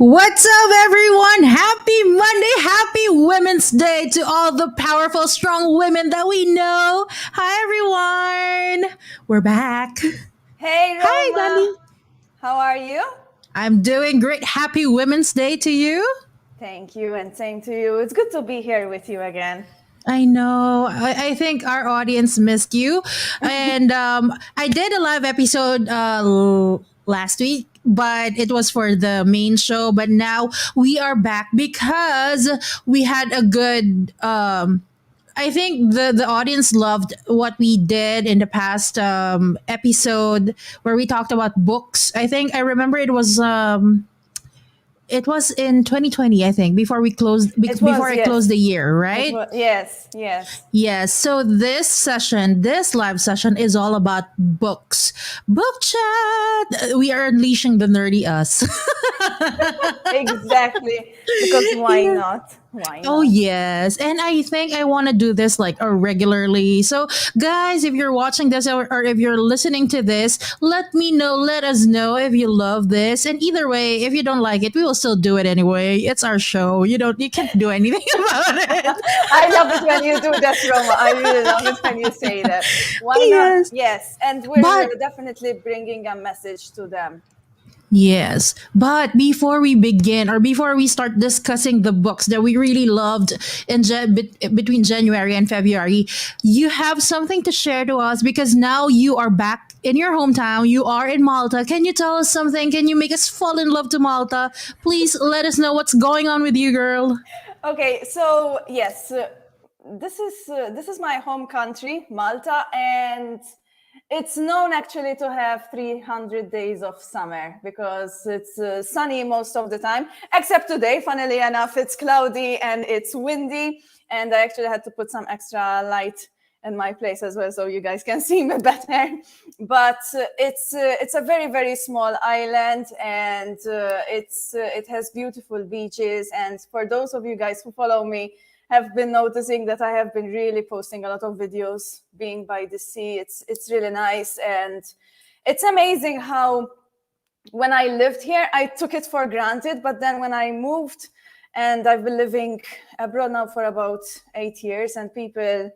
What's up, everyone? Happy Monday, happy Women's Day to all the powerful, strong women that we know. Hi, everyone. We're back. Hey Hi, Roma, Dani. how are you? I'm doing great. Happy Women's Day to you. Thank you, and same to you. It's good to be here with you again. I know. I think our audience missed you. And I did a live episode last week, but it was for the main show. But now we are back because we had a good. I think the audience loved what we did in the past episode where we talked about books. I think I remember it was in 2020, I think, before we closed It before was, I closed yes. the year, It right? was, yes. Yes. So this live session is all about books. Book chat. We are unleashing the nerdy us. Exactly. Because why Yeah. not? Why Oh not? yes, and I think I want to do this like regularly. So, guys, if you're watching this or if you're listening to this, let me know. Let us know if you love this. And either way, if you don't like it, we will still do it anyway. It's our show. You can't do anything about it. I love it when you do that, Roma. I really love it when you say that. Why not? Yes, Yes, and we're but definitely bringing a message to them. yes, but before we begin or before we start discussing the books that we really loved between January and February, you have something to share to us because now you are back in your hometown. You are in Malta. Can you tell us something? Can you make us fall in love to Malta? Please let us know what's going on with you, girl. Okay, so yes, this is my home country, Malta, and it's known actually to have 300 days of summer because it's sunny most of the time, except today. Funnily enough, it's cloudy and it's windy, and I actually had to put some extra light in my place as well, so you guys can see me better. But it's a very very small island, and it has beautiful beaches. And for those of you guys who follow me, have been noticing that I have been really posting a lot of videos being by the sea. It's really nice, and it's amazing how when I lived here, I took it for granted. But then when I moved, and I've been living abroad now for about 8 years, and people,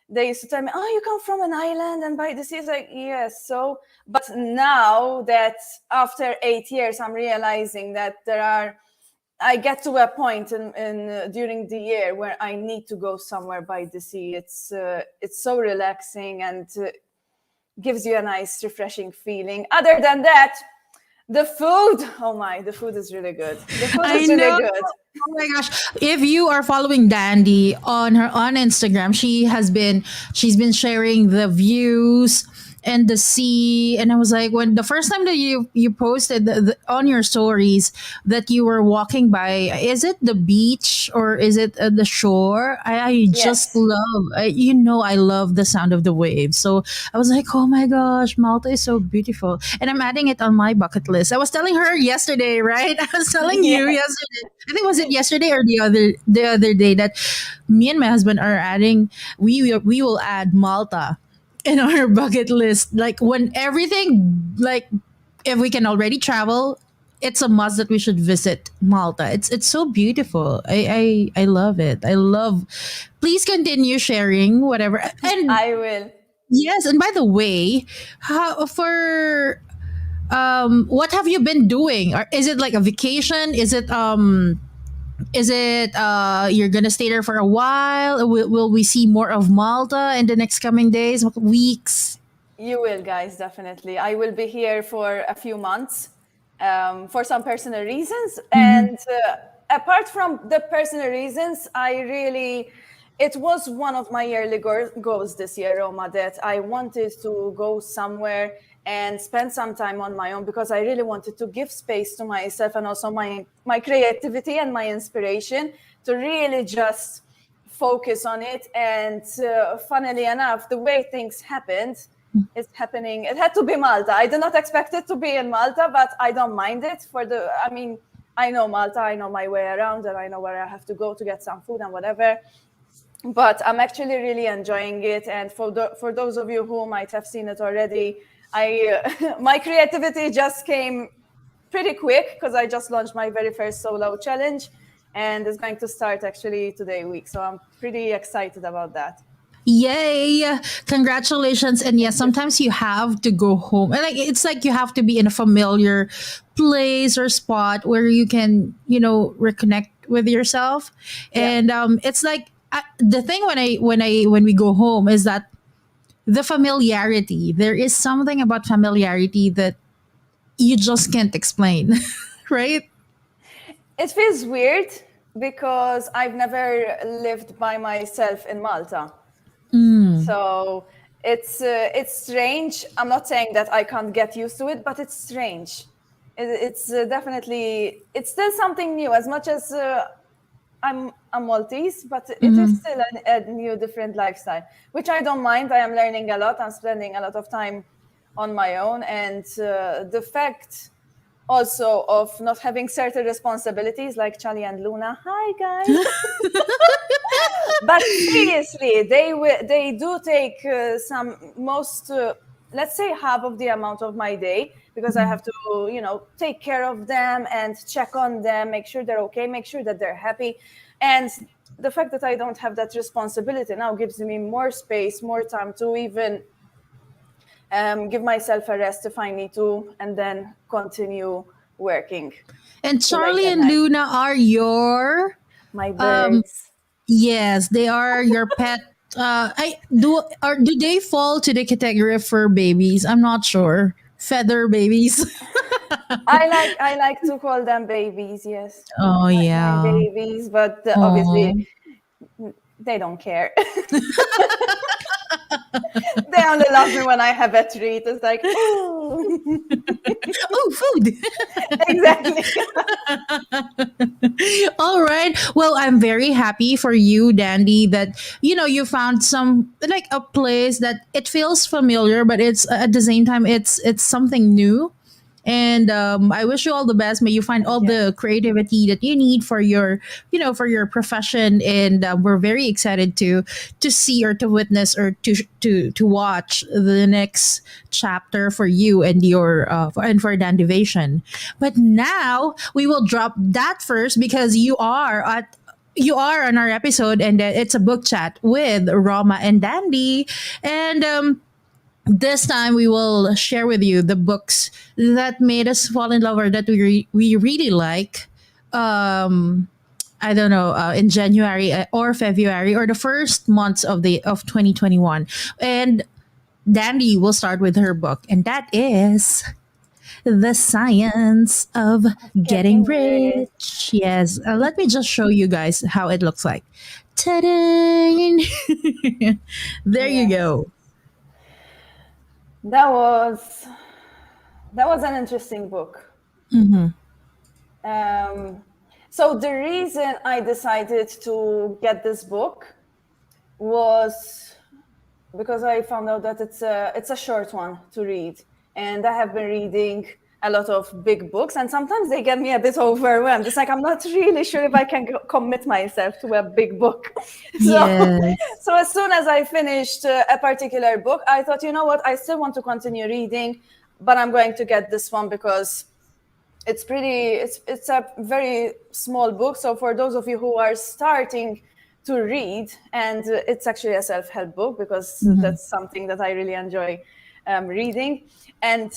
they used to tell me, "Oh, you come from an island and by the sea." It's like, yes, so. But now that after 8 years, I'm realizing that I get to a point in during the year where I need to go somewhere by the sea. It's so relaxing and gives you a nice, refreshing feeling. Other than that, the food, oh my, the food is really good. The food I is really know. good. Oh my gosh. If you are following Dandy on Instagram, she's been sharing the views and the sea. And I was like, when the first time that you posted on your stories that you were walking by, is it the beach or is it the shore? I just Yes. love, I love the sound of the waves. So I was like, oh my gosh, Malta is so beautiful. And I'm adding it on my bucket list. I was telling her yesterday, right? I was telling you Yeah. yesterday. I think was it yesterday or the other day that me and my husband are adding. We will add Malta in our bucket list. Like when everything, like if we can already travel, it's a must that we should visit Malta. It's so beautiful. I love it. I love. Please continue sharing whatever. And I will. yes, and by the way, how for what have you been doing? Or is it like a vacation? Is it you're gonna stay there for a while? Will we see more of Malta in the next coming days, weeks? You will, guys, definitely. I will be here for a few months for some personal reasons. Mm-hmm. And apart from the personal reasons, it was one of my yearly goals this year, Roma, that I wanted to go somewhere and spend some time on my own because I really wanted to give space to myself and also my creativity and my inspiration to really just focus on it. And funnily enough, the way things happened, it's happening. It had to be Malta. I did not expect it to be in Malta, but I don't mind it. I know Malta, I know my way around, and I know where I have to go to get some food and whatever. But I'm actually really enjoying it. And for those of you who might have seen it already, my creativity just came pretty quick because I just launched my very first solo challenge, and it's going to start actually today week. So I'm pretty excited about that. Yay! Congratulations. And yes, Thank you. sometimes you have to go home. And like it's like you have to be in a familiar place or spot where you can, reconnect with yourself. Yeah. And it's like the thing when we go home is that the familiarity. There is something about familiarity that you just can't explain, right? It feels weird because I've never lived by myself in Malta. So it's strange. I'm not saying that I can't get used to it, but it's strange. It's definitely it's still something new. As much as I'm Maltese, but it is still a new, different lifestyle, which I don't mind. I am learning a lot. I'm spending a lot of time on my own, and the fact also of not having certain responsibilities like Charlie and Luna. Hi guys. But seriously, they do take some most let's say half of the amount of my day because I have to take care of them and check on them, make sure they're okay, make sure that they're happy. And the fact that I don't have that responsibility now gives me more space, more time to even give myself a rest if I need to, and then continue working And till late Charlie at and night. Luna are your My um birds. yes, they are your pet. I do or do they fall to the category of fur babies? I'm not sure. Feather babies. I like to call them babies, yes. Oh My yeah. babies, but obviously Oh. they don't care. They only love me when I have a treat. It's like, oh, Oh, food. exactly. All right. Well, I'm very happy for you, Dandy, that you found some like a place that it feels familiar, but it's at the same time it's something new. And I wish you all the best. May you find all Thank you. the creativity that you need for your profession. And we're very excited to see or to witness or to watch the next chapter for you and for Dandivation. But now we will drop that first because you are on our episode, and it's a book chat with Roma and Dandy. And this time we will share with you the books that made us fall in love or that we really like. Um, I don't know, in January or February or the first months of 2021. And Dandy will start with her book, and that is The Science of Getting Getting rich. Rich. Yes, let me just show you guys how it looks like. Ta-da! There you Yes. go. That was that was an interesting book. Um, so the reason I decided to get this book was because I found out that it's a short one to read, and I have been reading a lot of big books, and sometimes they get me a bit overwhelmed. It's like I'm not really sure if I can commit myself to a big book. So, Yes. so as soon as I finished a particular book, I thought, you know what, I still want to continue reading, but I'm going to get this one because it's a very small book. So for those of you who are starting to read, and it's actually a self-help book because that's something that I really enjoy reading, and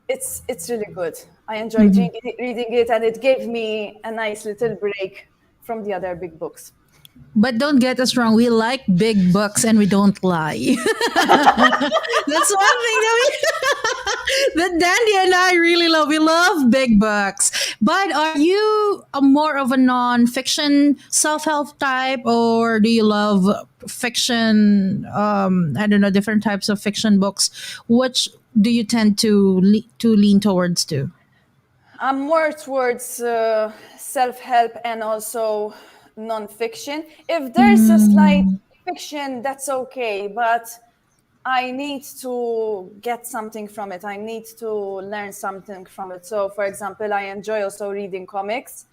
it's really good. I enjoyed reading it, and it gave me a nice little break from the other big books. But don't get us wrong, we like big books and we don't lie. That's one thing that Dandy and I really love. We love big books. But are you more of a non-fiction self-help type, or do you love fiction? I don't know, different types of fiction books. Which do you tend to lean towards to? I'm more towards self-help and also non-fiction. If there's a slight Mm, fiction, that's okay, but I need to get something from it. I need to learn something from it. So, for example, I enjoy also reading comics,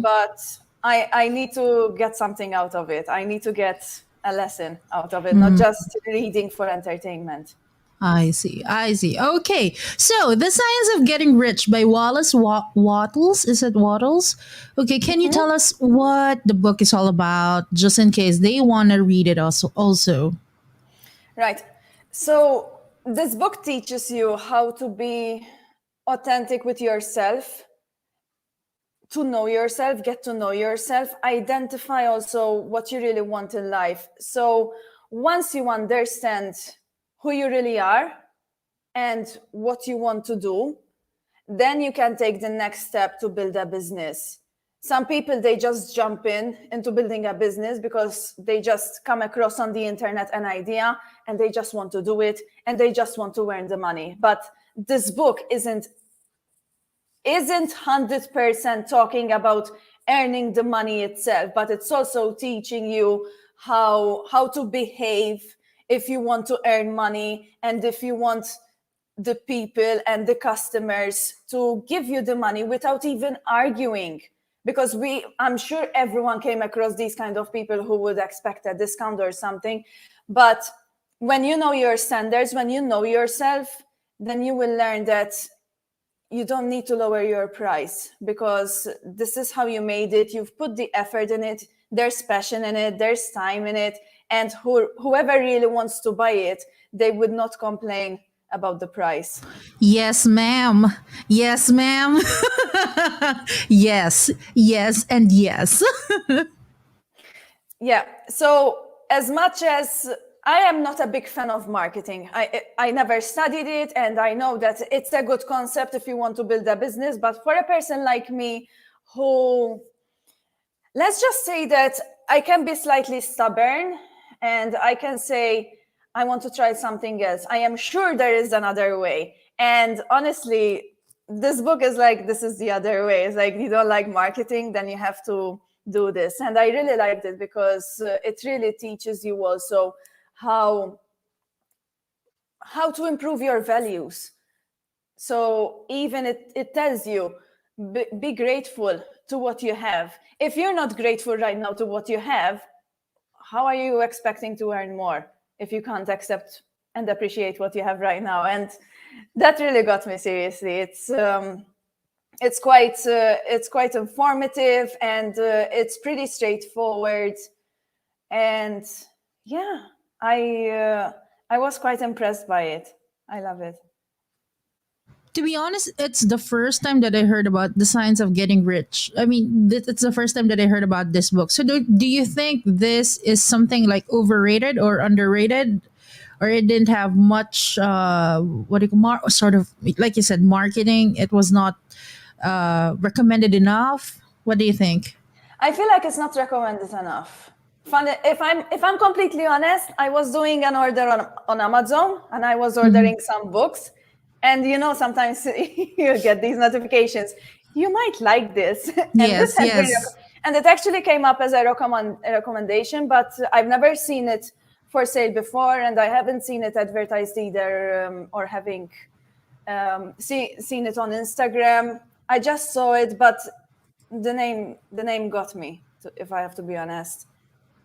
but I need to get something out of it. I need to get a lesson out of it, not just reading for entertainment. I see. I see. Okay. So, The Science of Getting Rich by Wallace Wattles. Is it Wattles? Okay. Can you tell us what the book is all about, just in case they want to read it also? Right. So this book teaches you how to be authentic with yourself, to know yourself, get to know yourself, identify also what you really want in life. So once you understand who you really are and what you want to do, then you can take the next step to build a business. Some people, they just jump into building a business because they just come across on the internet an idea and they just want to do it and they just want to earn the money. But this book isn't 100% talking about earning the money itself, but it's also teaching you how to behave if you want to earn money and if you want the people and the customers to give you the money without even arguing. Because I'm sure everyone came across these kind of people who would expect a discount or something. But when you know your standards, when you know yourself, then you will learn that you don't need to lower your price, because this is how you made it. You've put the effort in it. There's passion in it. There's time in it. And whoever really wants to buy it, they would not complain about the price. Yes, ma'am. Yes, ma'am. Yes, yes, and yes. Yeah. So as much as I am not a big fan of marketing, I never studied it, and I know that it's a good concept if you want to build a business. But for a person like me, who, let's just say that I can be slightly stubborn and I can say, I want to try something else. I am sure there is another way. And honestly, this book is like, this is the other way. It's like, you don't like marketing, then you have to do this. And I really liked it because it really teaches you also how to improve your values. So even it tells you, be grateful to what you have. If you're not grateful right now to what you have, how are you expecting to earn more if you can't accept and appreciate what you have right now? And that really got me seriously. It's quite informative, and it's pretty straightforward. And yeah, I was quite impressed by it. I love it. To be honest, it's the first time that I heard about The Science of Getting Rich. I mean, it's the first time that I heard about this book. So, do you think this is something like overrated or underrated? Or it didn't have much, what do you call, sort of, like you said, marketing? It was not recommended enough? What do you think? I feel like it's not recommended enough. If I'm completely honest, I was doing an order on Amazon, and I was Mhm. ordering some books, and sometimes you get these notifications. You might like this, and this Yes, has been yes. and it actually came up as a recommendation, but I've never seen it for sale before, and I haven't seen it advertised either, or having seen it on Instagram. I just saw it, but the name got me, if I have to be honest.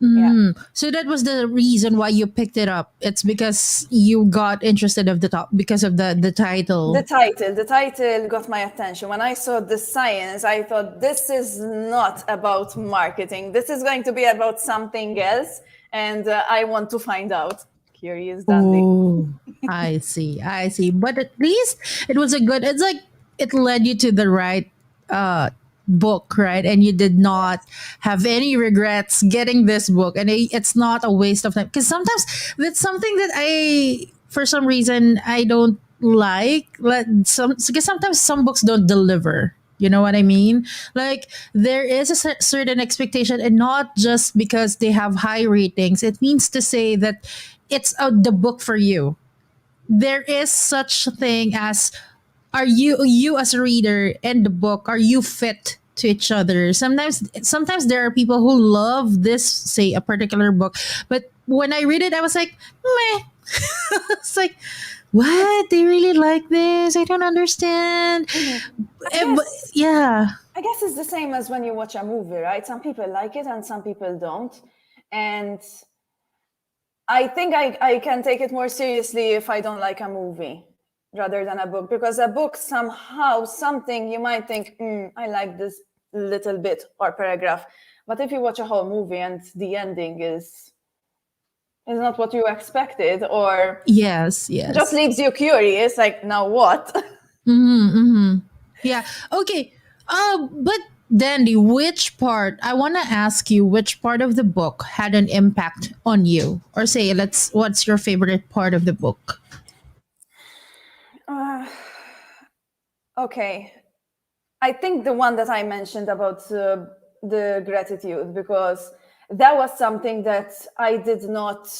Yeah. So that was the reason why you picked it up. It's because you got interested of the top because of the The title. title, the title got my attention. When I saw the science, I thought, this is not about marketing. This is going to be about something else, and I want to find out. Curious Dundee. Oh, I see. I see. But at least it was a good. It's like it led you to the right uh book, right? And you did not have any regrets getting this book, and it's not a waste of time, because sometimes that's something that I, for some reason, I don't like. Let some Because sometimes some books don't deliver. You know what I mean? Like, there is a certain expectation, and not just because they have high ratings. It means to say that it's the book for you. There is such a thing as, are you as a reader and the book, are you fit to each other? Sometimes there are people who love this, say, a particular book, but when I read it, I was like, meh. It's like, what, they really like this? I don't understand. I But guess yeah. I guess it's the same as when you watch a movie, right? Some people like it and some people don't. And I think I can take it more seriously if I don't like a movie rather than a book, because a book somehow, something you might think, I like this little bit or paragraph. But if you watch a whole movie and the ending is not what you expected, or Yes, just yes. leaves you curious, like, now what? Mm-hmm, mm-hmm. Yeah. Okay. But Dandy, which part? I want to ask you which part of the book had an impact on you, or say, what's your favorite part of the book? Uh, okay. I think the one that I mentioned about the gratitude, because that was something that I did not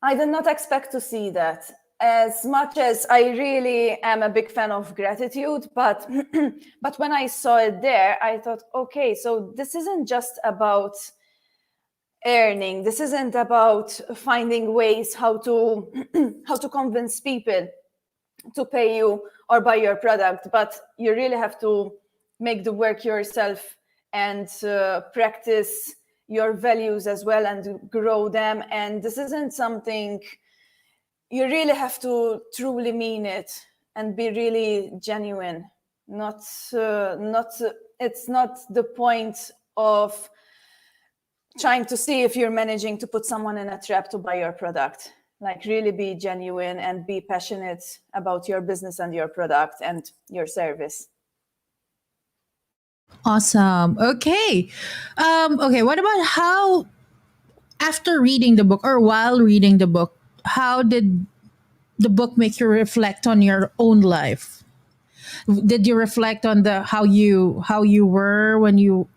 expect to see that. As much as I really am a big fan of gratitude, but but when I saw it there, I thought, okay, so this isn't just about earning. This isn't about finding ways how to how to convince people to pay you or buy your product, but you really have to make the work yourself and practice your values as well and grow them. And this isn't something, you really have to truly mean it and be really genuine. Not it's not the point of trying to see if you're managing to put someone in a trap to buy your product. Like, really be genuine and be passionate about your business and your product and your service. Awesome. Okay. Okay. What about how, after reading the book or while reading the book, how did the book make you reflect on your own life? Did you reflect on the how you were when you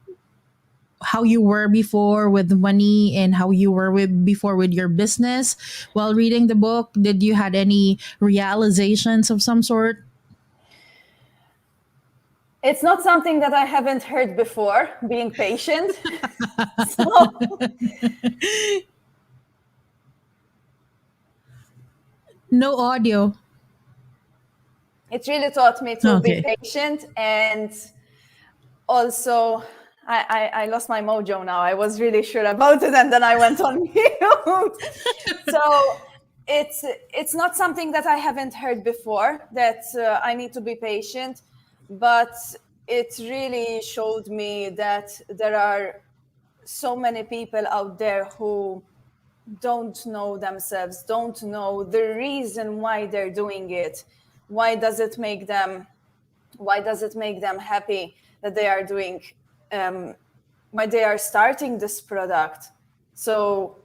how you were before with money, and how you were with before with your business while reading the book? Did you had any realizations of some sort? It's not something that I haven't heard before, being patient. So No audio. it really taught me to be Okay. patient. And also, I lost my mojo now. I was really sure about it, and then I went on mute. So it's not something that I haven't heard before, that I need to be patient, but it really showed me that there are so many people out there who don't know themselves, don't know the reason why they're doing it. Why does it make them why does it make them happy that they are doing why they are starting this product? So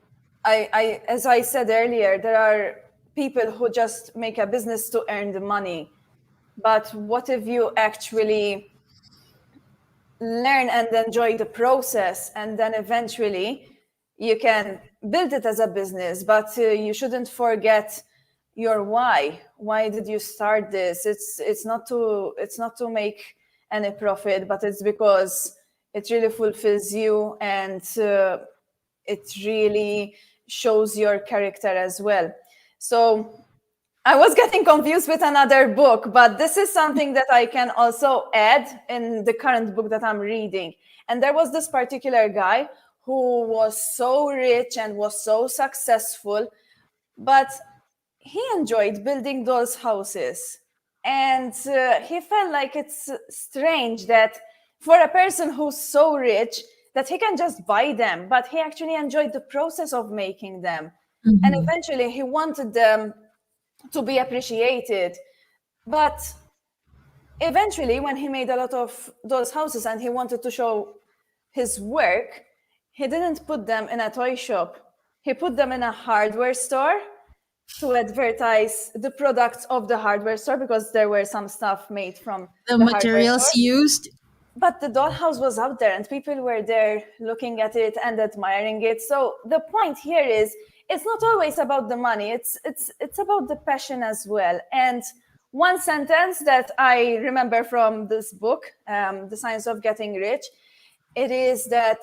as I said earlier, there are people who just make a business to earn the money, but what if you actually learn and enjoy the process, and then eventually you can build it as a business? But you shouldn't forget your why did you start this? It's not to make any profit, but it's because it really fulfills you, and it really shows your character as well. So I was getting confused with another book, but this is something that I can also add in the current book that I'm reading. And there was this particular guy who was so rich and was so successful, but he enjoyed building those houses. And he felt like it's strange that for a person who's so rich, that he can just buy them, but he actually enjoyed the process of making them. And Mhm. eventually he wanted them to be appreciated. But eventually, when he made a lot of those houses and he wanted to show his work, he didn't put them in a toy shop. He put them in a hardware store to advertise the products of the hardware store, because there were some stuff made from The the hardware materials store. used. But the dollhouse was out there and people were there looking at it and admiring it. So the point here is, it's not always about the money, it's about the passion as well. And one sentence that I remember from this book, The Science of Getting Rich, it is that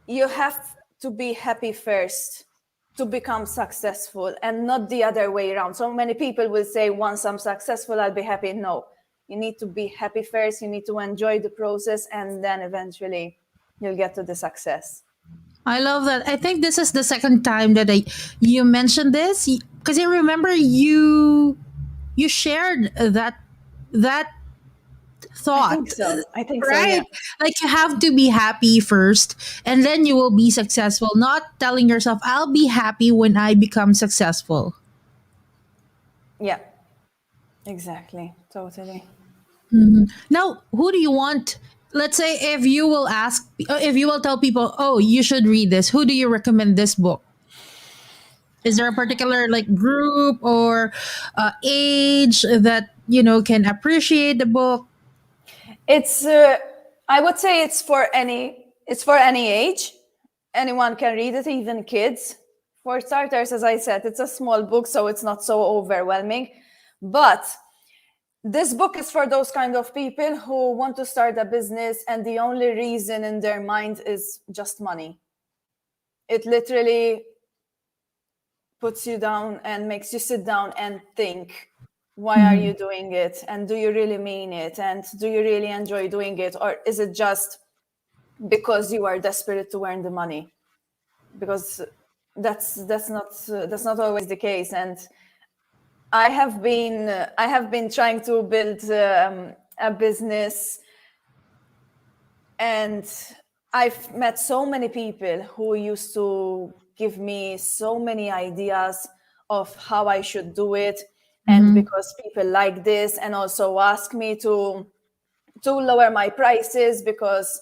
you have to be happy first to become successful, and not the other way around. So many people will say, once I'm successful, I'll be happy. No, you need to be happy first. You need to enjoy the process, and then eventually you'll get to the success. I love that. I think this is the second time that you mentioned this, because I remember you shared that I thought, think so. I think so. right? Yeah. Like you have to be happy first, and then you will be successful. Not telling yourself, "I'll be happy when I become successful." Yeah. Exactly. Totally. Now, who do you want? Let's say if you will if you will tell people, "Oh, you should read this." Who do you recommend this book? Is there a particular like group or age that can appreciate the book? It's I would say it's for any age. Anyone can read it, even kids. For starters, as I said, it's a small book, so it's not so overwhelming. But this book is for those kind of people who want to start a business and the only reason in their mind is just money. It literally puts you down and makes you sit down and think, why are Mhm. you doing it, and do you really mean it, and do you really enjoy doing it, or is it just because you are desperate to earn the money? Because that's not always the case. And I have been trying to build a business, and I've met so many people who used to give me so many ideas of how I should do it. And Mhm. because people like this, and also ask me to lower my prices because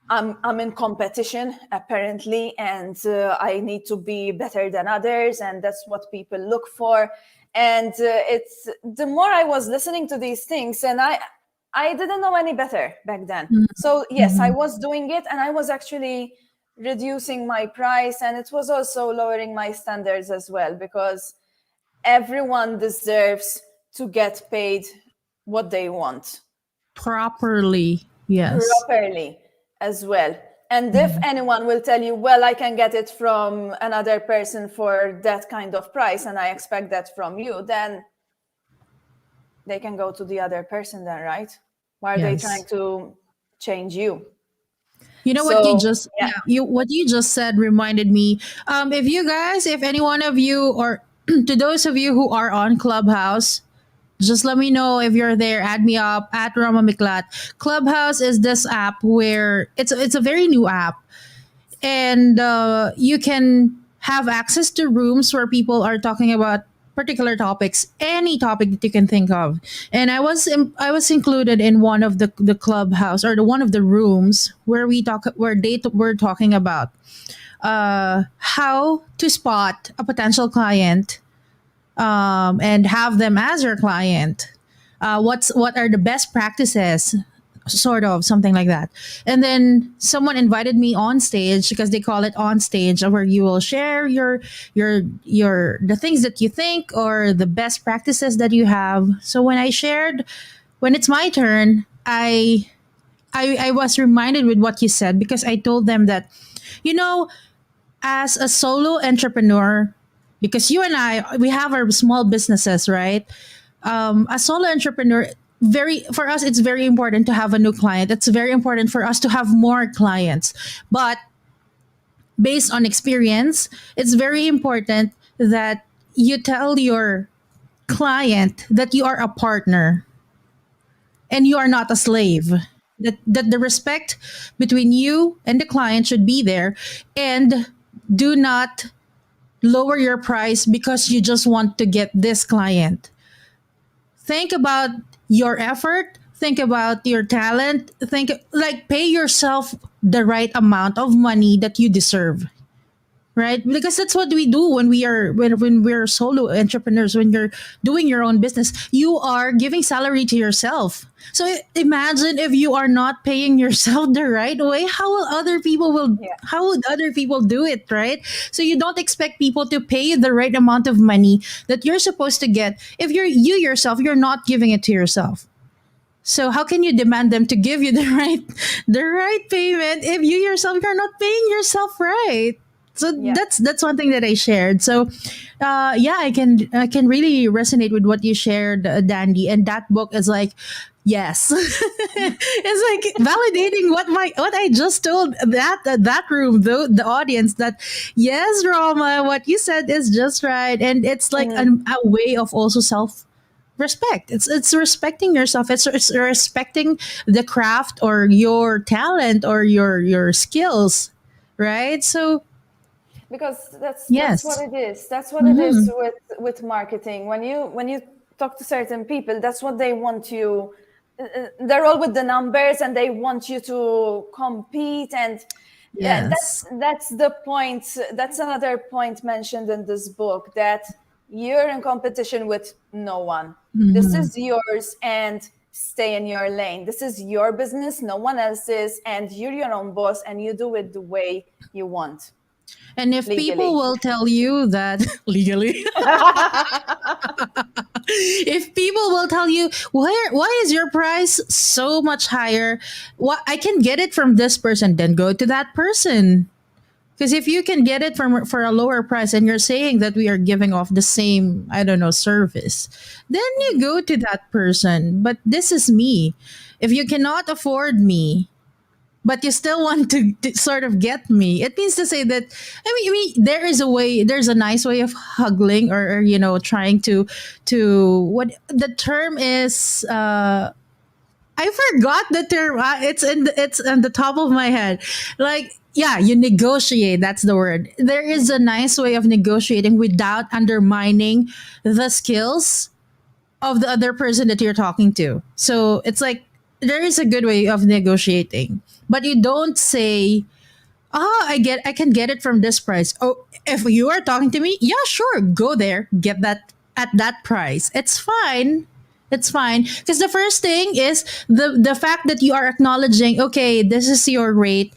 I'm in competition apparently, and I need to be better than others, and that's what people look for. And it's the more I was listening to these things, and I didn't know any better back then. So yes, I Mhm. was doing it, and I was actually reducing my price, and it was also lowering my standards as well, because everyone deserves to get paid what they want Properly, yes. properly as well. And if anyone will tell you, well, I can get it from another person for that kind of price, and I expect that from you, then they can go to the other person, then, right? Why are they trying Yes. to change you? You know what you So, just yeah, yeah, you what you just said reminded me. If you guys, if any one of you, or to those of you who are on Clubhouse, just let me know if you're there. Add me up at Roma Miklat. Clubhouse is this app where it's a very new app, and you can have access to rooms where people are talking about particular topics, any topic that you can think of. And I was included in one of the clubhouse, or the one of the rooms where were talking about how to spot a potential client, and have them as your client. What are the best practices, sort of something like that. And then someone invited me on stage, because they call it on stage, where you will share your the things that you think, or the best practices that you have. So when it's my turn, I was reminded with what you said, because I told them that, you know as a solo entrepreneur, because you and I, we have our small businesses, right? A solo entrepreneur, very for us, it's very important to have a new client. It's very important for us to have more clients. But based on experience, it's very important that you tell your client that you are a partner and you are not a slave. That the respect between you and the client should be there, and do not lower your price because you just want to get this client. Think about your effort, think about your talent, think, like, pay yourself the right amount of money that you deserve, right? Because that's what we do when we're solo entrepreneurs. When you're doing your own business, you are giving salary to yourself. So imagine if you are not paying yourself the right way, yeah, how would other people do it, right? So you don't expect people to pay you the right amount of money that you're supposed to get if you yourself, you're not giving it to yourself. So how can you demand them to give you the right payment if you yourself, you're not paying yourself right? So yeah, that's one thing that I shared. So yeah, I can really resonate with what you shared, Dandy. And that book is like, Yes. It's like validating what I just told that room, the audience, that yes, Roma, what you said is just right. And it's like Mhm. a way of also self respect. It's respecting yourself. It's respecting the craft or your talent or your skills, right? So Because that's what yes. it is. That's what it is Hmm. with marketing. When you talk to certain people, that's what they want you. They're all with the numbers, and they want you to compete. And Yes. that's the point. That's another point mentioned in this book, that you're in competition with no one. This Hmm. is yours, and stay in your lane. This is your business, no one else's, and you're your own boss, and you do it the way you want, And if people legally. will tell you that legally, if people will tell you why is your price so much higher, what I can get it from this person, then go to that person. Because if you can get it from for a lower price and you're saying that we are giving off the same, I don't know, service, then you go to that person. But this is me. If you cannot afford me, but you still want to sort of get me, it means to say that there is a way, there's a nice way of haggling, or trying to what the term is. I forgot the term. It's on the top of my head. Like, yeah, you negotiate. That's the word. There is a nice way of negotiating without undermining the skills of the other person that you're talking to. So it's like there is a good way of negotiating, but you don't say, "Oh, I can get it from this price." Oh, if you are talking to me, yeah, sure, go there, get that at that price. It's fine. It's fine because the first thing is the fact that you are acknowledging, okay, this is your rate,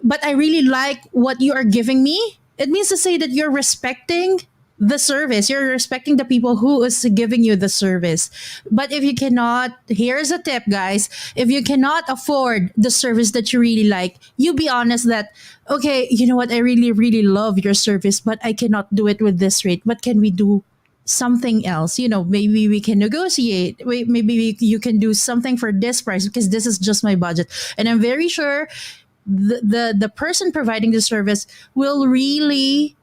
but I really like what you are giving me. It means to say that you're respecting the service. You're respecting the people who is giving you the service. But if you cannot, here's a tip, guys. If you cannot afford the service that you really like, you be honest that, okay, you know what, I really, really love your service, but I cannot do it with this rate. What can we do? Something else, maybe we can negotiate. Maybe you can do something for this price because this is just my budget, and I'm very sure the person providing the service will really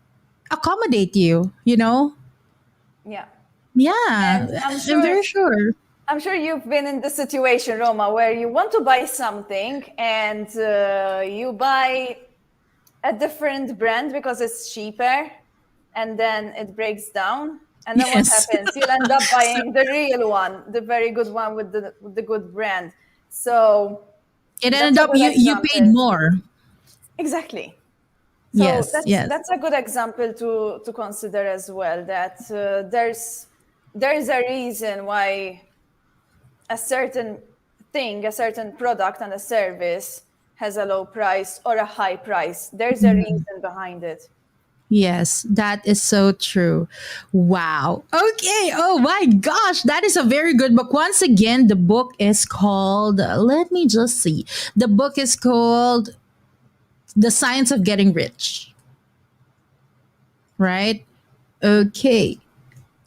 accommodate you, Yeah. yeah, And I'm I'm sure very sure. you've been in the situation, Roma, where you want to buy something, and you buy a different brand because it's cheaper, and then it breaks down. And then what Yes. happens? You'll end up So buying the real one, the very good one with the good brand. So it that's ended a up good you paid example. more. Exactly. So Yes, that's yes. a good example to consider as well. That there's a reason why a certain thing, a certain product and a service has a low price or a high price. There's a Mhm. reason behind it. Yes, that is so true. Wow. Okay. Oh my gosh, that is a very good book. Once again, the book is called, let me just see. The book is called The Science of Getting Rich, right? Okay.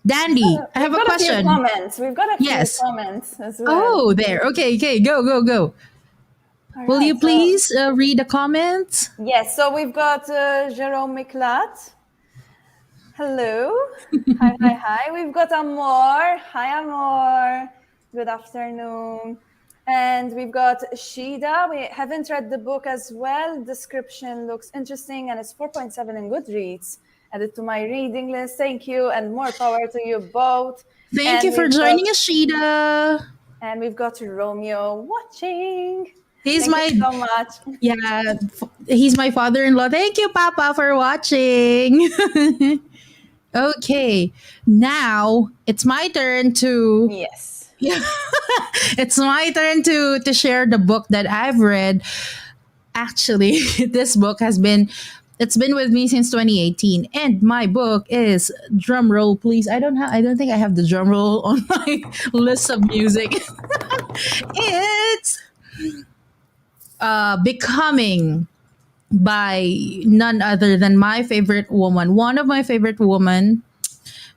Dandy, I have We've a got a few question. comments. We've got a few Yes. comments as well. Oh, there. Okay, okay. Go, go, go. All Will right. you So please read the comments? yes. So we've got Jerome Miklat. Hello. Hi, hi, hi. We've got Amor. Hi, Amor. Good afternoon. And we've got Shida. We haven't read the book as well. Description looks interesting, and it's 4.7 in Goodreads. Added to my reading list. Thank you, and more power to you both. Thank And you for we've got joining us, Sheeta. Romeo watching. He's Thank you my, so much. yeah, he's my father-in-law. Thank you, Papa, for watching. Okay, now it's my turn to, Yes. yeah, it's my turn to share the book that I've read. Actually, this book has been, it's been with me since 2018, and my book is, drum roll please, I don't think I have the drum roll on my list of music. It's Becoming, by none other than my favorite woman, one of my favorite woman,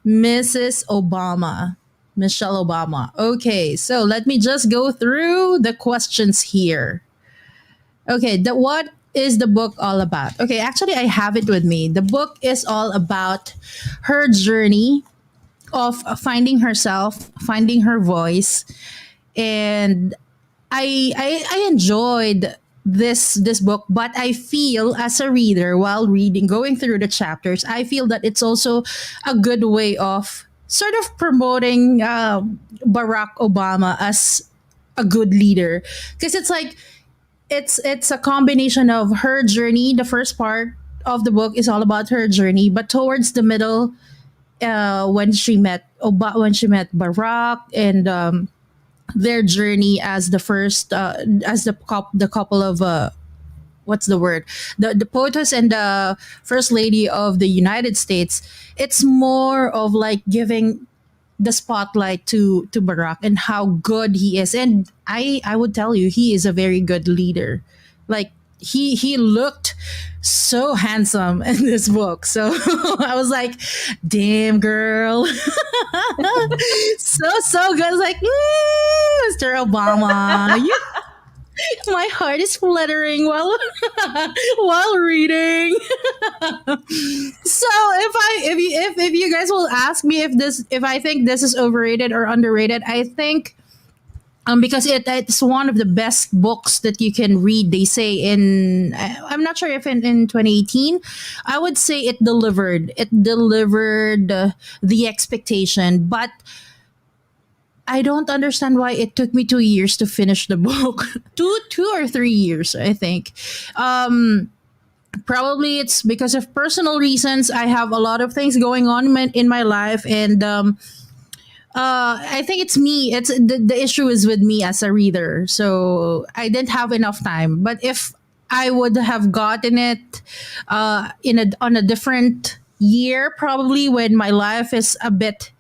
Mrs. Obama. Michelle Obama. Okay, so let me just go through the questions here. Okay, what is the book all about? Okay, actually, I have it with me. The book is all about her journey of finding herself, finding her voice, and I enjoyed this book, but I feel as a reader while reading, going through the chapters, I feel that it's also a good way of sort of promoting Barack Obama as a good leader, because it's like it's a combination of her journey. The first part of the book is all about her journey, but towards the middle, when she met Barack and their journey as the first as the couple of what's the word, the POTUS and the first lady of the United States. It's more of like giving the spotlight to Barack and how good he is. And I would tell you, he is a very good leader. Like he looked so handsome in this book. So I was like, damn girl. So good. I was like, Mr. Obama, you, my heart is fluttering while while reading. So if you guys will ask me if I think this is overrated or underrated, I think because it's one of the best books that you can read. They say I'm not sure if in 2018, I would say it delivered the expectation, but I don't understand why it took me 2 years to finish the book. Two or 3 years, I think. Probably it's because of personal reasons. I have a lot of things going on in my life, and I think it's me. It's the issue is with me as a reader. So I didn't have enough time. But if I would have gotten it on a different year, probably when my life is a bit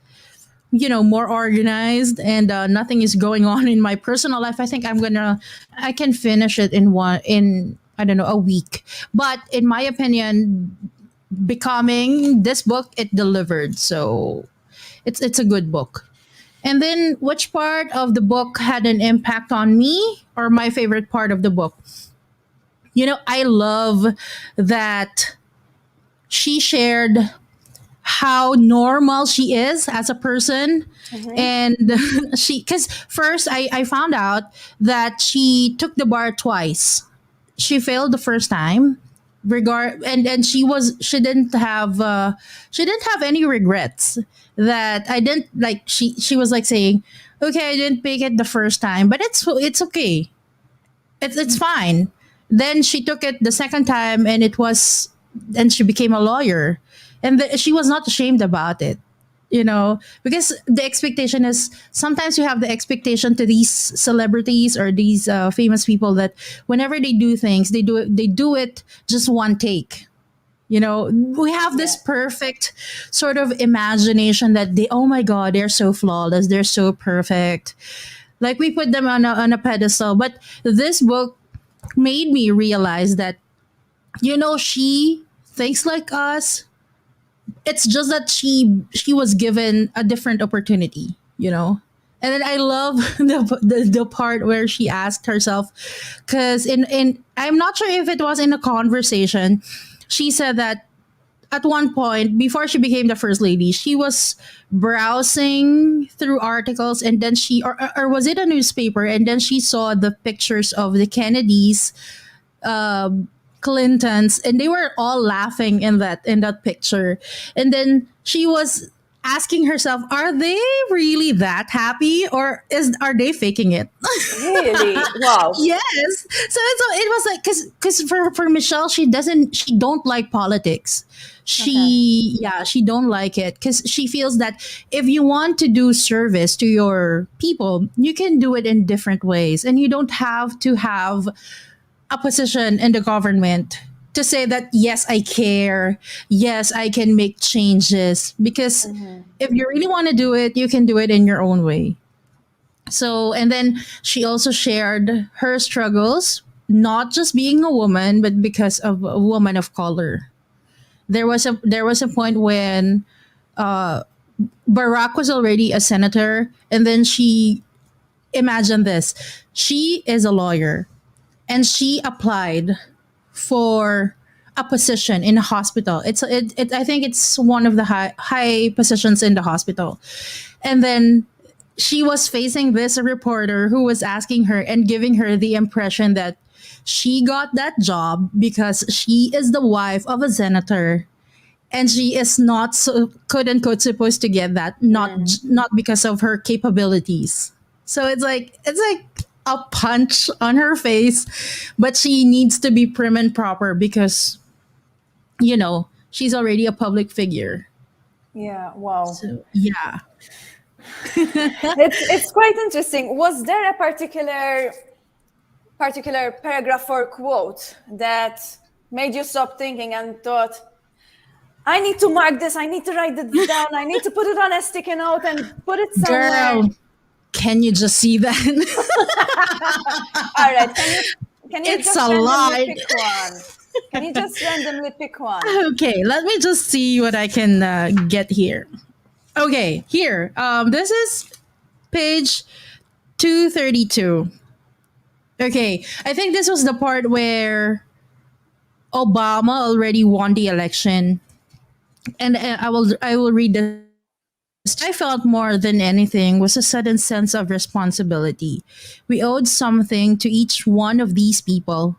more organized and nothing is going on in my personal life, I think I can finish it in I don't know, a week. But in my opinion, becoming this book, it delivered. So it's a good book. And then which part of the book had an impact on me, or my favorite part of the book? I love that she shared how normal she is as a person. And because first I found out that she took the bar twice. She failed the first time, and she didn't have any regrets. That I didn't like, she was like saying, okay, I didn't make it the first time, but it's okay, it's fine. Then she took it the second time, and she became a lawyer, and she was not ashamed about it. Because the expectation is, sometimes you have the expectation to these celebrities or these famous people, that whenever they do things, they do it just one take. We have this perfect sort of imagination that oh my god, they're so flawless, they're so perfect, like we put them on a pedestal. But this book made me realize that she thinks like us. It's just that she was given a different opportunity. And then I love the part where she asked herself, because in I'm not sure if it was in a conversation, she said that at one point, before she became the first lady, she was browsing through articles, and then or was it a newspaper, and then she saw the pictures of the Kennedys, uh, Clintons, and they were all laughing in that picture. And then she was asking herself, are they really that happy, or are they faking it? Really? Wow. Yes. So it was like, because for Michelle, she don't like politics. Okay. She don't like it, because she feels that if you want to do service to your people, you can do it in different ways, and you don't have to have a position in the government to say that, yes, I care, yes, I can make changes, because if you really want to do it, you can do it in your own way. So, and then she also shared her struggles, not just being a woman, but because of a woman of color. There was a point when Barack was already a senator, and then she, imagine this, she is a lawyer, and she applied for a position in a hospital. I think it's one of the high positions in the hospital. And then she was facing this reporter who was asking her and giving her the impression that she got that job because she is the wife of a senator, and she is not, so quote unquote, supposed to get that, not because of her capabilities. So it's like a punch on her face, but she needs to be prim and proper because she's already a public figure. Yeah, wow. So yeah. It's quite interesting. Was there a particular paragraph or quote that made you stop thinking and thought, I need to mark this, I need to write this down, I need to put it on a sticky note and put it somewhere? Girl, can you just see that? All right, can you It's just a randomly lot. pick one? Can you just randomly pick one? Okay, let me just see what I can get here. Okay, here. This is page 232. Okay, I think this was the part where Obama already won the election, and I will read this to you. I felt more than anything was a sudden sense of responsibility. We owed something to each one of these people.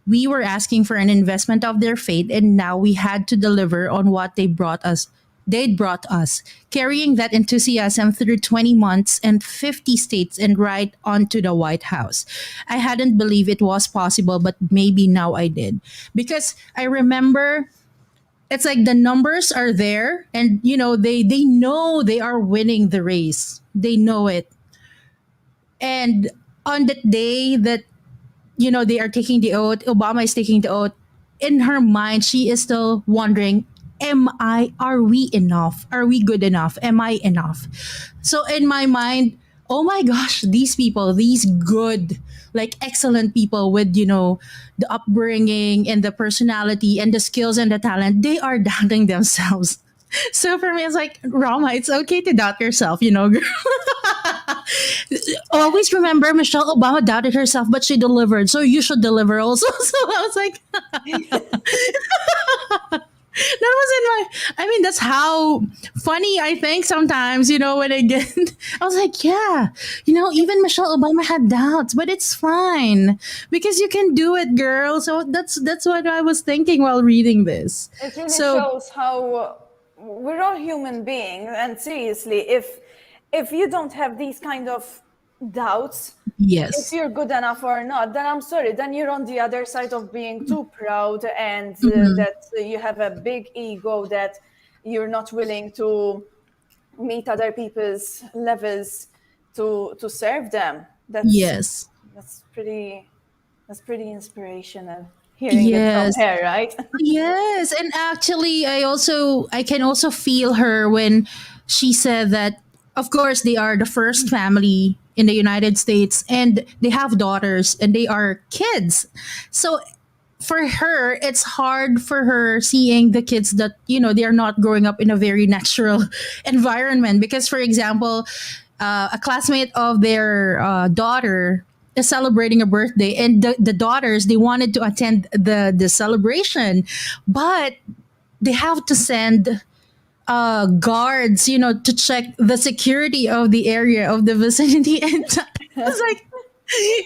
We were asking for an investment of their fate, and now we had to deliver on what they'd brought us, carrying that enthusiasm through 20 months and 50 states and right onto the White House. I hadn't believed it was possible, but maybe now I did. Because I remember it's like the numbers are there, and they know they are winning the race. They know it. And on that day that they are taking the oath, Obama is taking the oath, in her mind she is still wondering, are we enough? Are we good enough? Am I enough? So in my mind, oh my gosh, these people, these good, like excellent people with the upbringing and the personality and the skills and the talent, they are doubting themselves. So for me, it's like, Rama, it's okay to doubt yourself, girl. Always remember, Michelle Obama doubted herself, but she delivered. So you should deliver also. So I was like, that was in my, I mean, that's how funny I think sometimes, when I get, I was like, yeah, even Michelle Obama had doubts, but it's fine because you can do it, girl. So that's what I was thinking while reading this. It really So shows how we're all human beings, and seriously, if you don't have these kind of doubts, if yes. you're good enough or not, then I'm sorry, then you're on the other side of being too proud, and that you have a big ego, that you're not willing to meet other people's levels to serve them. Yes. That's pretty inspirational, hearing it from Yes. her, right? Yes, and actually, I can also feel her when she said that. Of course, they are the first family in the United States, and they have daughters, and they are kids. So for her, it's hard for her seeing the kids that they are not growing up in a very natural environment. Because, for example, a classmate of their daughter is celebrating a birthday, and the daughters, they wanted to attend the celebration, but they have to send guards, to check the security of the area of the vicinity. And I was like,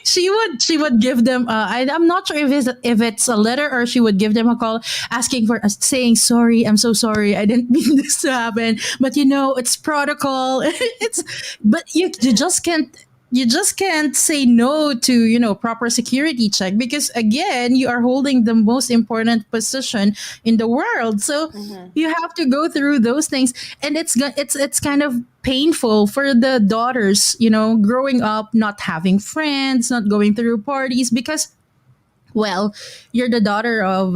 she would give them. I'm not sure if it's a letter, or she would give them a call asking for saying sorry. I'm so sorry. I didn't mean this to happen. But it's protocol. It's but you just can't say no to proper security check, because again, you are holding the most important position in the world. So you have to go through those things, and it's kind of painful for the daughters, growing up not having friends, not going through parties, because, well, you're the daughter of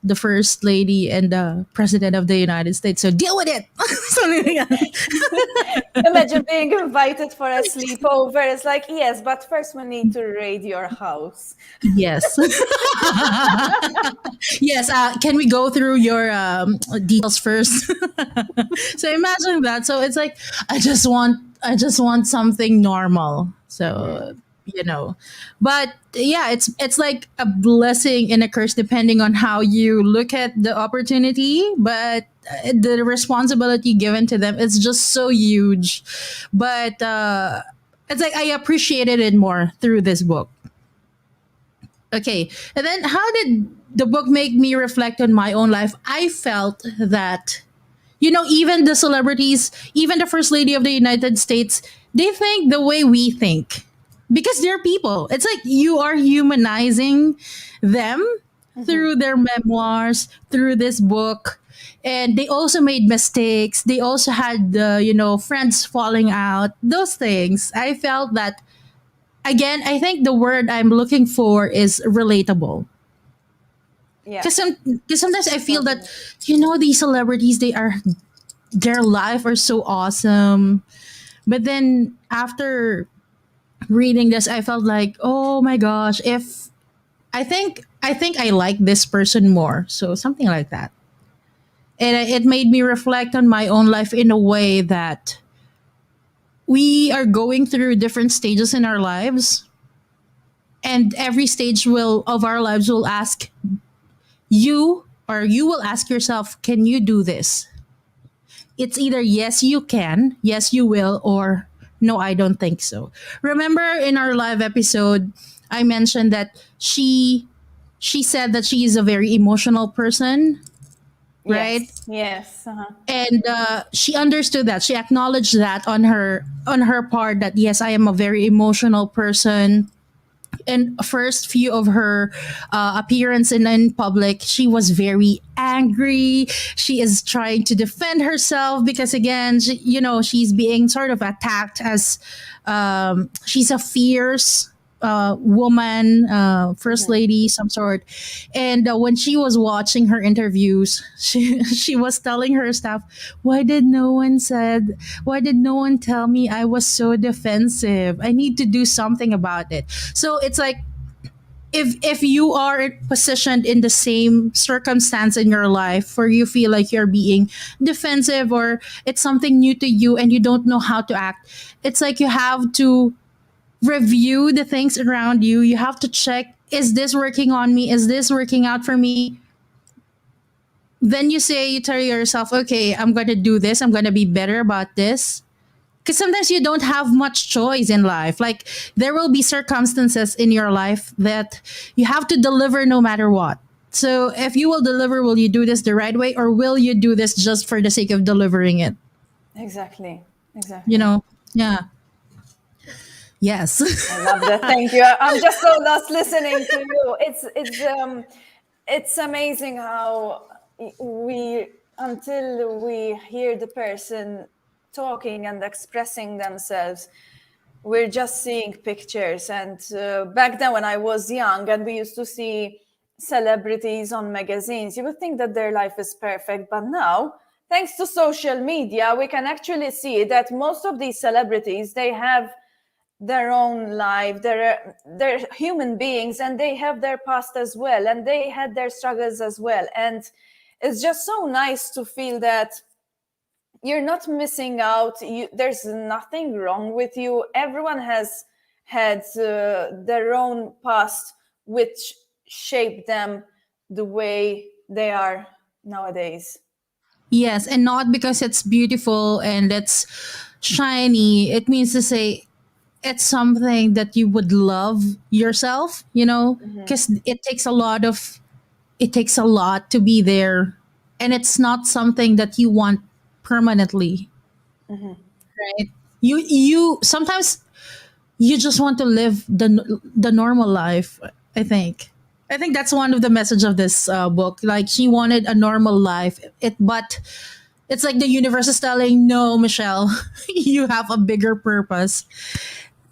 the first lady and the president of the United States, so deal with it. Something like that. Imagine being invited for a sleepover. It's like, yes, but first we need to raid your house. Yes. Yes, can we go through your details first? So imagine that. So it's like I just want something normal. So you know, but yeah, it's like a blessing and a curse depending on how you look at the opportunity. But the responsibility given to them is just so huge. But it's like I appreciated it more through this book. Okay. And then how did the book make me reflect on my own life? I felt that, even the celebrities, even the First Lady of the United States, they think the way we think because they're people. It's like you are humanizing them through their memoirs, through this book. And they also made mistakes. They also had, friends falling out, those things. I felt that again, I think the word I'm looking for is relatable. Yeah, Because sometimes I feel that, totally. these celebrities, their life are so awesome. But then after reading this, I felt like, oh my gosh, if I think I like this person more. So something like that. And it made me reflect on my own life in a way that we are going through different stages in our lives, and every stage will of our lives will ask you, or you will ask yourself, can you do this? It's either yes you can, yes you will, or no, I don't think so. Remember in our live episode, I mentioned that she said that she is a very emotional person, right? Yes, yes. And she understood that, she acknowledged that on her part, that yes, I am a very emotional person. And first few of her appearance in public, she was very angry. She is trying to defend herself because again, she's being sort of attacked as she's a fierce woman, first lady, some sort. And when she was watching her interviews, she was telling her staff, why did no one tell me I was so defensive? I need to do something about it. So it's like, if you are positioned in the same circumstance in your life where you feel like you're being defensive, or it's something new to you and you don't know how to act, it's like you have to review the things around you. You have to check, is this working on me? Is this working out for me? Then you tell yourself, okay, I'm going to do this. I'm going to be better about this. Because sometimes you don't have much choice in life. Like, there will be circumstances in your life that you have to deliver no matter what. So if you will deliver, will you do this the right way, or will you do this just for the sake of delivering it? Exactly, You exactly. know? Yeah. Yes. I love that. Thank you. I'm just so lost listening to you. It's amazing how we until we hear the person talking and expressing themselves, we're just seeing pictures. And back then, when I was young, and we used to see celebrities on magazines, you would think that their life is perfect. But now, thanks to social media, we can actually see that most of these celebrities, they have their own life. They're human beings, and they have their past as well, and they had their struggles as well. And it's just so nice to feel that you're not missing out. There's nothing wrong with you. Everyone has had their own past, which shaped them the way they are nowadays. Yes, and not because it's beautiful and it's shiny. It means to say it's something that you would love yourself, because it takes a lot to be there, and it's not something that you want permanently, right? You sometimes you just want to live the normal life. I think that's one of the message of this book. Like, she wanted a normal life, but it's like the universe is telling, no, Michelle, you have a bigger purpose,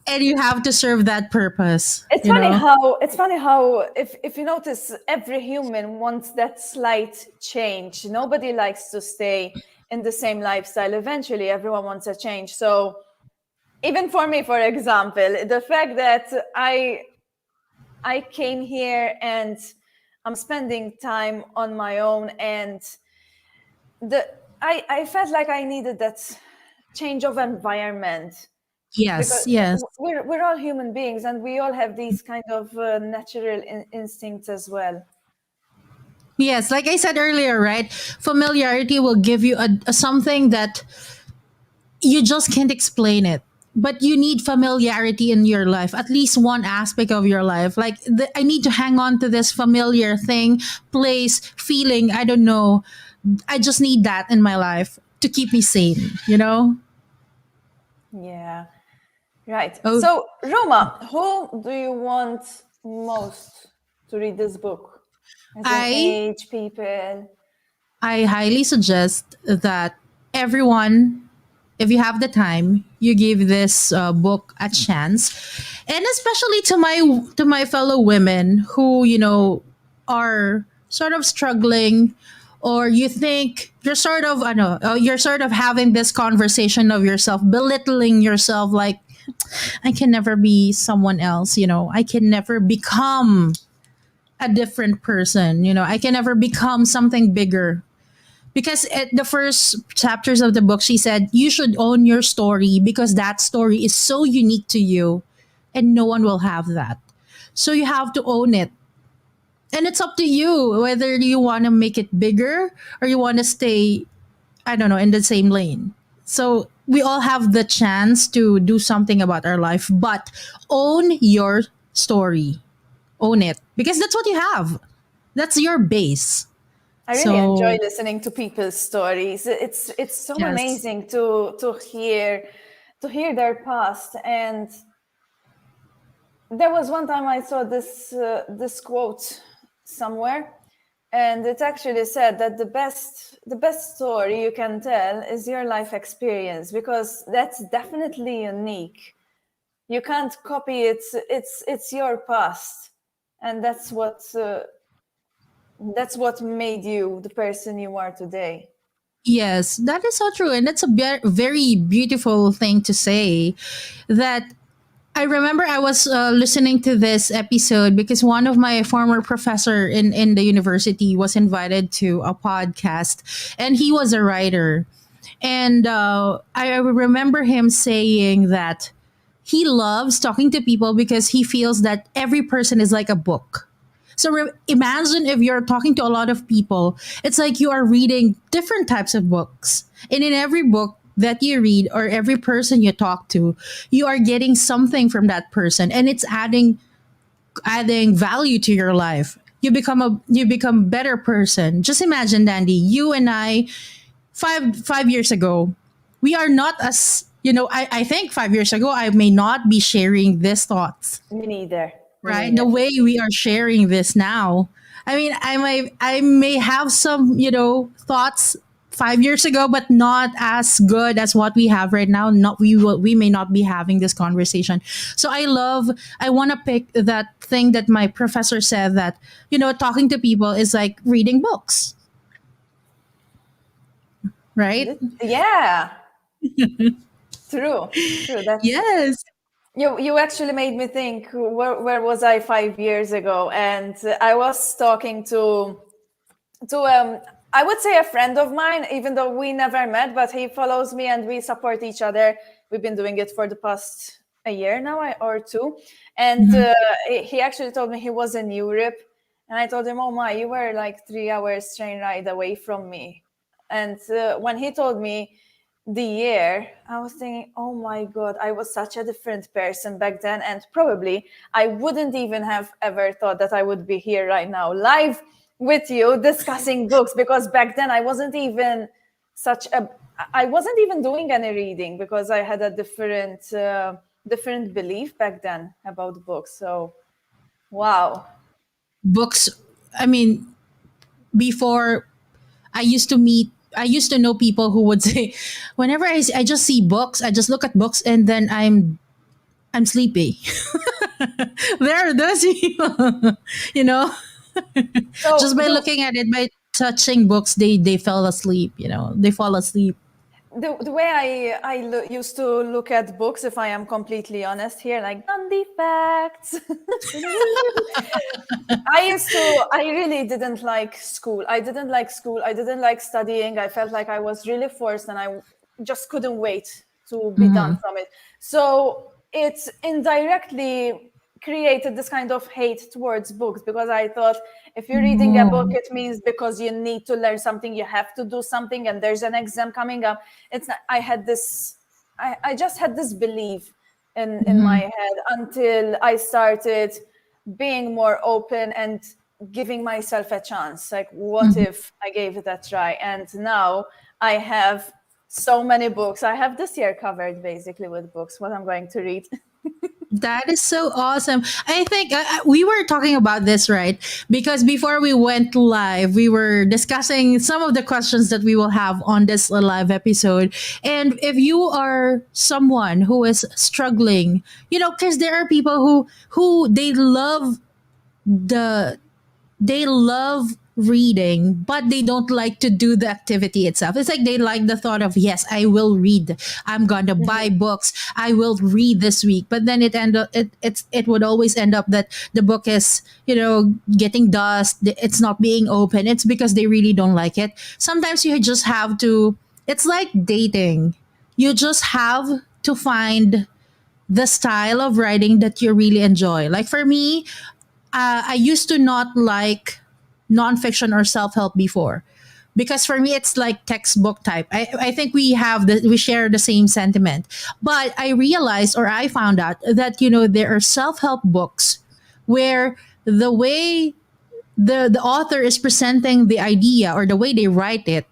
and you have to serve that purpose. It's funny how if you notice, every human wants that slight change. Nobody likes to stay in the same lifestyle. Eventually everyone wants a change. So even for me, for example, the fact that I came here and I'm spending time on my own, and the I felt like I needed that change of environment, because Yes, yes. we're all human beings and we all have these kind of natural instincts as well. Yes, like I said earlier, right? Familiarity will give you a something that you just can't explain it. But you need familiarity in your life, at least one aspect of your life. Like, I need to hang on to this familiar thing, place, feeling. I don't know. I just need that in my life to keep me sane, you know? Yeah, right. Oh, So, Roma, who do you want most to read this book? As in I age, people? I highly suggest that everyone, if you have the time, you give this book a chance, and especially to my fellow women who are sort of struggling, or you think you're sort of I know you're sort of having this conversation of yourself, belittling yourself, like I can never be someone else. I can never become a different person. I can never become something bigger, because at the first chapters of the book she said you should own your story, because that story is so unique to you and no one will have that, so you have to own it, and it's up to you whether you want to make it bigger or you want to stay, I don't know, in the same lane. So we all have the chance to do something about our life, but own your story. Own it, because that's what you have. That's your base. I really enjoy So listening to people's stories. It's so yes. amazing to hear their past. And there was one time I saw this quote somewhere, and it actually said that the best story you can tell is your life experience, because that's definitely unique. You can't copy it. It's your past, and that's what made you the person you are today. Yes, that is so true. And that's a very beautiful thing to say. That I remember I was listening to this episode because one of my former professor in the university was invited to a podcast, and he was a writer. And I remember him saying that he loves talking to people because he feels that every person is like a book. So imagine if you're talking to a lot of people, it's like you are reading different types of books. And in every book that you read or every person you talk to, you are getting something from that person, and it's adding value to your life. You become a better person. Just imagine, Dandy, you and I, five years ago, we are not as I think 5 years ago I may not be sharing these thoughts, Me neither. Me right? The neither. way we are sharing this now. I mean, I may have some thoughts 5 years ago, but not as good as what we have right now. Not we may not be having this conversation. So I want to pick that thing that my professor said, that talking to people is like reading books, right? Yeah, true, true. That's Yes. you actually made me think, where was I 5 years ago? And I was talking to I would say a friend of mine, even though we never met, but he follows me and we support each other. We've been doing it for the past a year now, or two. And Mhm. he actually told me he was in Europe. And I told him, oh my, you were like 3 hours train ride away from me. And when he told me the year, I was thinking, oh my God, I was such a different person back then. And probably I wouldn't even have ever thought that I would be here right now, live with you discussing books, because back then I wasn't even doing any reading, because I had a different belief back then about books. So, wow. Books. I mean, before, I used to know people who would say, whenever I just see books, I just look at books and then I'm sleepy. There are those people, you know, So just by do looking at it, by touching books, they fell asleep. They fall asleep. the way I used to look at books, if I am completely honest here, like Dundee facts. I really didn't like school. I didn't like school. I didn't like studying. I felt like I was really forced and I just couldn't wait to be done from it. So it's indirectly created this kind of hate towards books because I thought if you're reading a book, it means because you need to learn something, you have to do something, and there's an exam coming up. It's not, I just had this belief in my head until I started being more open and giving myself a chance. Like, what if I gave it a try? And now I have so many books. I have this year covered basically with books, what I'm going to read. That is so awesome. I think we were talking about this, right? Because before we went live, we were discussing some of the questions that we will have on this live episode. And if you are someone who is struggling, because there are people who the they love reading, but they don't like to do the activity itself. It's like they like the thought of, yes, I will read. I'm gonna buy books. I will read this week. But then it would always end up that the book is, getting dust. It's not being open. It's because they really don't like it. Sometimes you just have to. It's like dating. You just have to find the style of writing that you really enjoy. Like for me, I used to not like nonfiction or self help before, because for me it's like textbook type. I think we share the same sentiment. But I realized, or I found out that there are self help books where the way the author is presenting the idea, or the way they write it,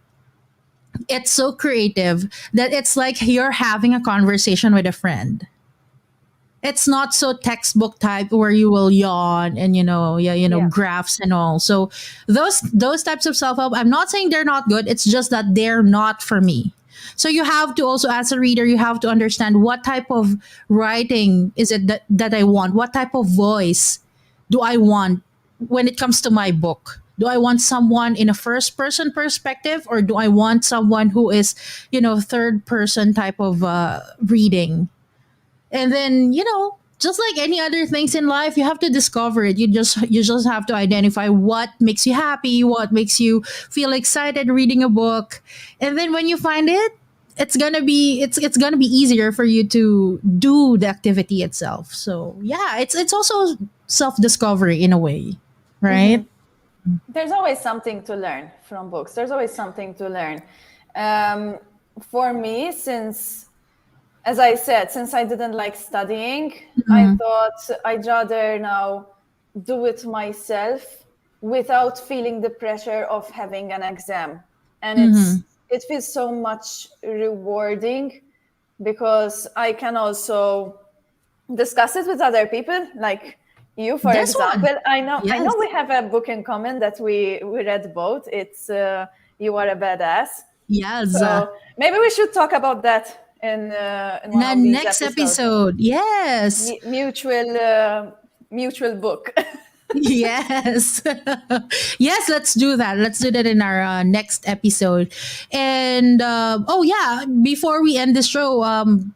it's so creative that it's like you're having a conversation with a friend. It's not so textbook type where you will yawn and yeah, Yeah. graphs and all. So those types of self-help, I'm not saying they're not good, it's just that they're not for me. So you have to also, as a reader, you have to understand what type of writing is it that I want, what type of voice do I want when it comes to my book. Do I want someone in a first person perspective, or do I want someone who is third person type of reading? And then just like any other things in life, you have to discover it. You just have to identify what makes you happy, what makes you feel excited reading a book. And then when you find it, it's gonna be easier for you to do the activity itself. So yeah, it's also self-discovery in a way, right? There's always something to learn from books. There's always something to learn. Um, for me, as I said, since I didn't like studying, I thought I'd rather now do it myself without feeling the pressure of having an exam. And it feels so much rewarding because I can also discuss it with other people, like you, for This one. example. I know Yes. we have a book in common that we read both. It's You Are a Badass. Yes. So maybe we should talk about that in one of these Next episodes. episode. Yes. Mutual book. Yes. Yes, let's do that. Let's do that in our next episode. And oh yeah, before we end this show,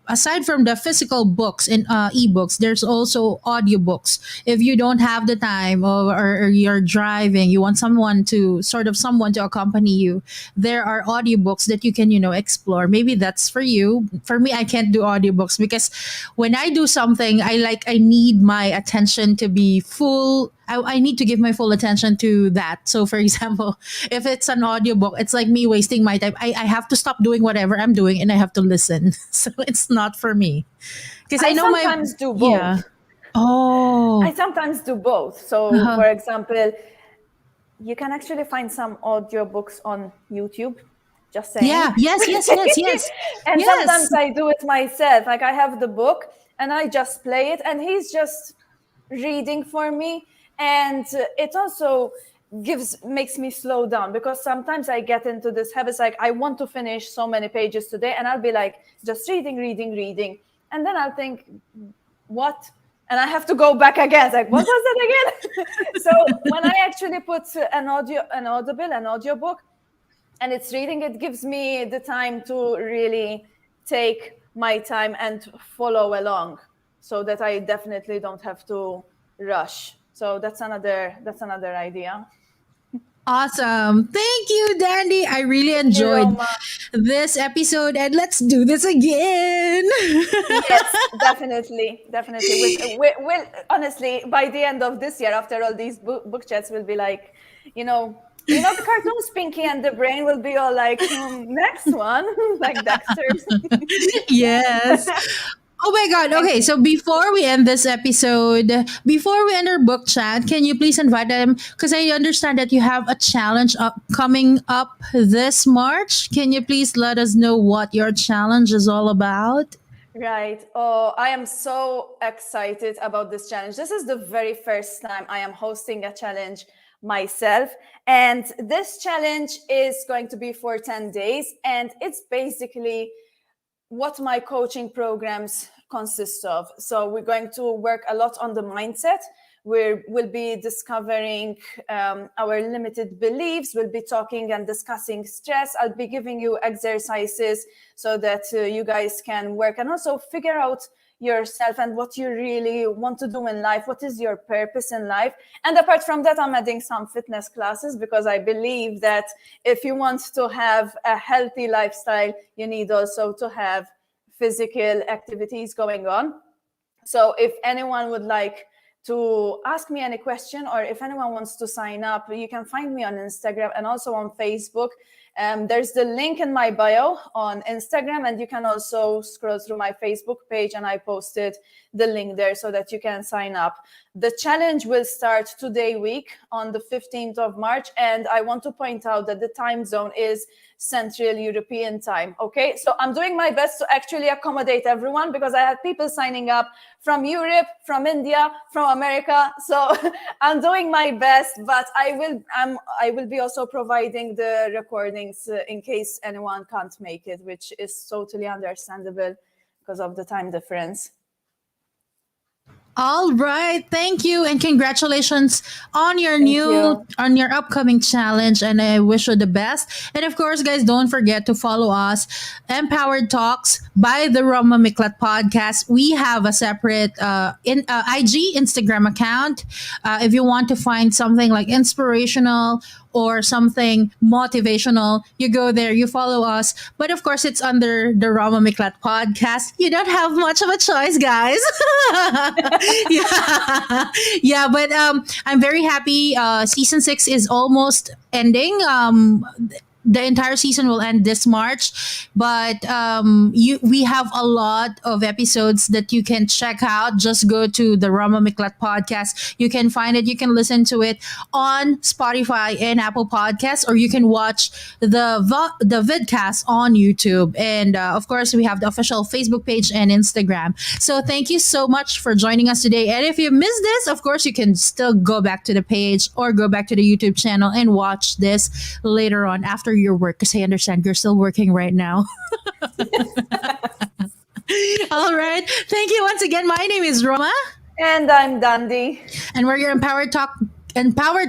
aside from the physical books and ebooks, there's also audiobooks. If you don't have the time, or you're driving, you want someone to accompany you, there are audiobooks that you can explore. Maybe that's for you. For me, I can't do audiobooks because when I do something, I need my attention to be full. I need to give my full attention to that. So, for example, if it's an audiobook, it's like me wasting my time. I have to stop doing whatever I'm doing and I have to listen. So, it's not for me. Because I I know my. sometimes do Yeah. both. I Oh. sometimes do both. So, Uh-huh. for example, you can actually find some audiobooks on YouTube. Just saying. Yeah. Yes, yes, yes, yes. And Yes. sometimes I do it myself. Like I have the book and I just play it, and he's just reading for me. And it also makes me slow down because sometimes I get into this habit, like I want to finish so many pages today, and I'll be like just reading, and then I'll think, what? And I have to go back again. It's like, what was it again? So when I actually put an audiobook, and it's reading. It gives me the time to really take my time and follow along, so that I definitely don't have to rush. So that's another idea. Awesome. Thank you, Dandy. I really Thank you, enjoyed Roma. this episode, and let's do this again. Yes, definitely, definitely. With honestly, by the end of this year, after all these book chats, will be like, the cartoons, Pinky and the Brain will be all like, next one, like Dexter's. Yes. Oh my God. Thank Okay. you. So before we end this episode, before we end our book chat, can you please invite them? Because I understand that you have a challenge coming up this March. Can you please let us know what your challenge is all about? Right. Oh, I am so excited about this challenge. This is the very first time I am hosting a challenge myself. And this challenge is going to be for 10 days. And it's basically what my coaching programs consist of. So we're going to work a lot on the mindset. We'll be discovering our limited beliefs. We'll be talking and discussing stress. I'll be giving you exercises so that you guys can work and also figure out yourself and what you really want to do in life. What is your purpose in life? And apart from that, I'm adding some fitness classes, because I believe that if you want to have a healthy lifestyle, you need also to have physical activities going on. So if anyone would like to ask me any question, or if anyone wants to sign up, you can find me on Instagram and also on Facebook. There's the link in my bio on Instagram, and you can also scroll through my Facebook page, and I posted the link there so that you can sign up. The challenge will start today week on the 15th of March, and I want to point out that the time zone is Central European time. Okay, so I'm doing my best to actually accommodate everyone, because I had people signing up from Europe, from India, from America. So I'm doing my best, but I will be also providing the recordings in case anyone can't make it, which is totally understandable because of the time difference. All right, thank you and congratulations on your Thank new you. on your upcoming challenge, and I wish you the best. And of course, guys, don't forget to follow us, Empowered Talks by the Roma Miklat podcast. We have a separate IG Instagram account. If you want to find something like inspirational or something motivational, you go there, you follow us. But of course, it's under the Rama Miklat podcast. You don't have much of a choice, guys. Yeah, yeah. But I'm very happy. Season 6 is almost ending. The entire season will end this March, but we have a lot of episodes that you can check out. Just go to the Rama Miklat podcast. You can find it. You can listen to it on Spotify and Apple Podcasts, or you can watch the vidcast on YouTube. And of course, we have the official Facebook page and Instagram. So thank you so much for joining us today. And if you missed this, of course, you can still go back to the page or go back to the YouTube channel and watch this later on after your work, because I understand you're still working right now. All right. Thank you once again. My name is Roma, And I'm Dandi. and we're your Empowered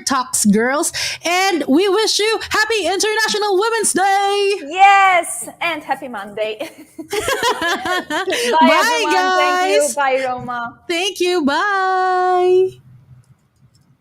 Talks girls, and we wish you happy International Women's Day. Yes, and happy Monday. Bye, Bye, everyone. Thank you. guys. Bye, Roma. Thank you. Bye.